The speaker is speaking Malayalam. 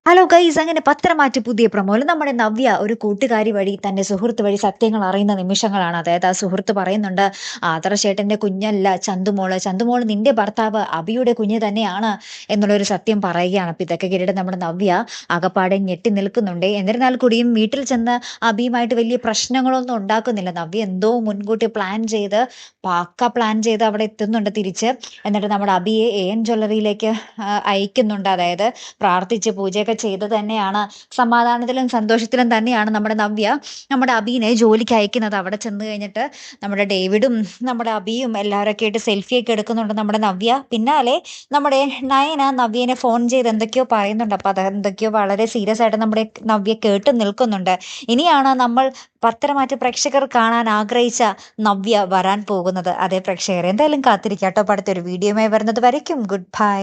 ഹലോ ഗൈസ്, അങ്ങനെ പത്രമാറ്റ് പുതിയ പ്രൊമോയിൽ നമ്മുടെ നവ്യ ഒരു കൂട്ടുകാരി വഴി തന്റെ സുഹൃത്ത് വഴി സത്യങ്ങൾ അറിയുന്ന നിമിഷങ്ങളാണ്. അതായത് ആ സുഹൃത്ത് പറയുന്നുണ്ട്, ആദർശേട്ടന്റെ കുഞ്ഞല്ല ചന്തുമോള് നിന്റെ ഭർത്താവ് അബിയുടെ കുഞ്ഞ് തന്നെയാണ് എന്നുള്ളൊരു സത്യം പറയുകയാണ്. അപ്പൊ ഇതൊക്കെ കേട്ടിട്ട് നമ്മുടെ നവ്യ അകപ്പാടെ ഞെട്ടി നിൽക്കുന്നുണ്ട്. എന്നിരുന്നാൽ കൂടിയും വീട്ടിൽ ചെന്ന് അബിയുമായിട്ട് വലിയ പ്രശ്നങ്ങളൊന്നും ഉണ്ടാക്കുന്നില്ല. നവ്യ എന്തോ മുൻകൂട്ടി പ്ലാൻ ചെയ്ത് അവിടെ എത്തുന്നുണ്ട് തിരിച്ച്. എന്നിട്ട് നമ്മുടെ അബിയെ AN ജ്വല്ലറിയിലേക്ക് അയക്കുന്നുണ്ട്. അതായത് പ്രാർത്ഥിച്ച് പൂജയൊക്കെ ചെയ്ത് തന്നെയാണ്, സമാധാനത്തിലും സന്തോഷത്തിലും തന്നെയാണ് നമ്മുടെ അബീനെ ജോലിക്ക് അയക്കുന്നത്. അവിടെ ചെന്ന് കഴിഞ്ഞിട്ട് നമ്മുടെ ഡേവിഡും നമ്മുടെ അബിയും എല്ലാവരൊക്കെ ആയിട്ട് സെൽഫിയൊക്കെ എടുക്കുന്നുണ്ട് നമ്മുടെ നവ്യ. പിന്നാലെ നമ്മുടെ നയന നവ്യനെ ഫോൺ ചെയ്ത് എന്തൊക്കെയോ പറയുന്നുണ്ട്. അപ്പൊ അതെന്തൊക്കെയോ വളരെ സീരിയസ് ആയിട്ട് നമ്മുടെ നവ്യ കേട്ട് നിൽക്കുന്നുണ്ട്. ഇനിയാണ് നമ്മൾ പത്രമാറ്റ് പ്രേക്ഷകർ കാണാൻ ആഗ്രഹിച്ച നവ്യ വരാൻ പോകുന്നത്. അതേ പ്രേക്ഷകർ എന്തായാലും കാത്തിരിക്കാട്ടോ. അടുത്തൊരു വീഡിയോയുമായി വരുന്നത് വരയ്ക്കും ഗുഡ് ബൈ.